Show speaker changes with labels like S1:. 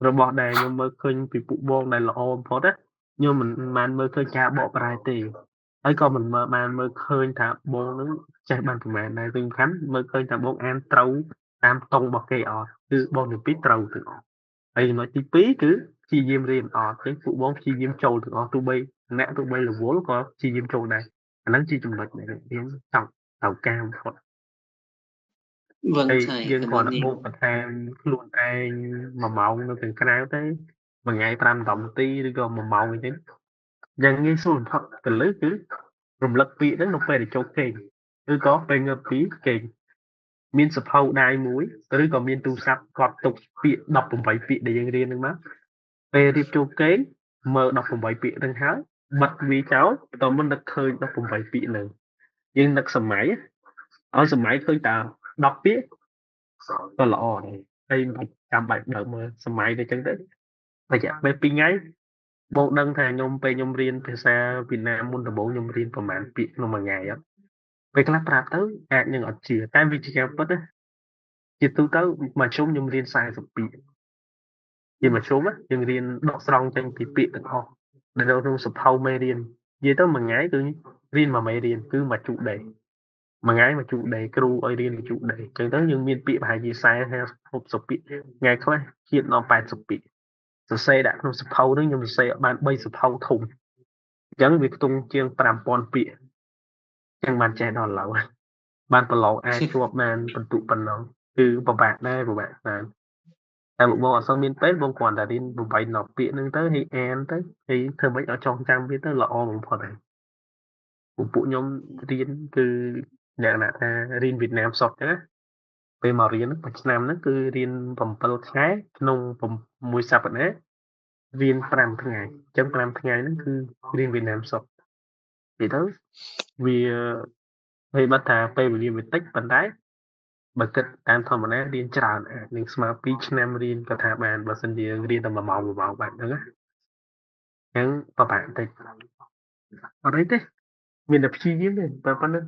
S1: របស់ដែលខ្ញុំមើលឃើញពីពួកបងដែលល្អបំផុតណាខ្ញុំមិនបានមើលឃើញការបកប្រែទេហើយក៏មិនបានមើលឃើញថាបងនឹងចេះបានប្រហែលដែរសំខាន់មើលឃើញថាបងអានត្រូវតាមតង់របស់គេអត់គឺបងទាំងពីរត្រូវទាំងអស់ហើយចំណុចទី2គឺព្យាយាមរៀនអត់ទេពួកបងព្យាយាមចូលទាំងអស់ទោះបីអ្នកទោះបីរវល់ក៏ព្យាយាមចូលដែរអាហ្នឹងជាចំណុចដែលរៀនចង់ត្រូវការបំផុត
S2: Vâng,
S1: thì
S2: thầy,
S1: dương
S2: cảm
S1: còn
S2: ơn
S1: đã
S2: em.
S1: buộc bật hàng luôn ai mà màu nó từng cái nào thế mà ngày tam tổng ti đi còn mà màu như thế dân nghe xuống thật từ lưới cứ rùng lật vị đó nó về để cho kềnh cứ có về ngập phí kềnh miên sập hậu đai muối tới còn miên tu sắp gọt tục vị đọc cùng bảy vị để dân riêng được má về thì cho kế mở đọc cùng bảy vị đang hái bật vì cháu tao mình được khơi đọc cùng bảy vị nữa nhưng được sầm máy ở sầm máy khơi tao đọc biết ក៏ល្អដែរហើយមិនចាំបាច់ដើមមើលសម័យទៅចឹងទៅរយៈពេល2ថ្ងៃបងដឹងថាខ្ញុំពេលខ្ញុំរៀនភាសាវៀតណាមមុនដំបូងខ្ញុំរៀនប្រហែលពាក្យក្នុងមួយថ្ងៃអត់ពេលខ្លះប្រាប់ទៅអាចនឹងអត់ជឿតែវាជាការពិតណាជាទូទៅមួយជុំខ្ញុំរៀន40ពាក្យជាមួយជុំយើងរៀនដកស្រង់ចេញពីពាក្យទាំងអស់ដែលនៅក្នុងសភៅមេរៀននិយាយទៅមួយថ្ងៃគឺរៀនមួយមេរៀនគឺមួយជុំដែរ មួយថ្ងៃមួយជុំដែរគ្រូឲ្យរៀនមួយជុំដែរអញ្ចឹងទៅយើងមានពាក្យប្រហែលជា40 60ពាក្យថ្ងៃខ្លះជៀបដល់80ពាក្យសរសេរដាក់ក្នុងសភៅហ្នឹងខ្ញុំសរសេរឲ្យបាន3សភៅធំអញ្ចឹងវាខ្ទង់ជាង5000ពាក្យអញ្ចឹងបានចេះដល់ឥឡូវបានប្រឡងអាចជាប់បានបន្ទុកប៉ុណ្ណឹងគឺពិបាកដែរពិបាកបានតែលោកបងអត់សូវមានពេលបងគ្រាន់តែរៀន8 10ពាក្យហ្នឹងទៅហើយអានទៅហើយធ្វើម៉េចឲ្យចងចាំវាទៅល្អបំផុតហើយពួកខ្ញុំរៀនគឺលក្ខណៈថារៀនវៀតណាមសុទ្ធចឹងណា ពេលមករៀនមួយឆ្នាំហ្នឹងគឺរៀន7ខែក្នុង6សប្តាហ៍រៀន5ថ្ងៃអញ្ចឹង5ថ្ងៃហ្នឹងគឺរៀនវៀតណាមសុទ្ធនិយាយទៅវាពេលបាត់ថាពេលវេលាវាតិចប៉ុន្តែបើគិតតាមធម្មតារៀនច្រើនអាចនឹងស្មើ2ឆ្នាំរៀនក៏ថាបានបើសិនជារៀនតែ1ម៉ោងបាត់ហ្នឹងណាអញ្ចឹងពិបាកបន្តិចអត់អីទេមានតែព្យាយាមទេតែប៉ុណ្្នឹង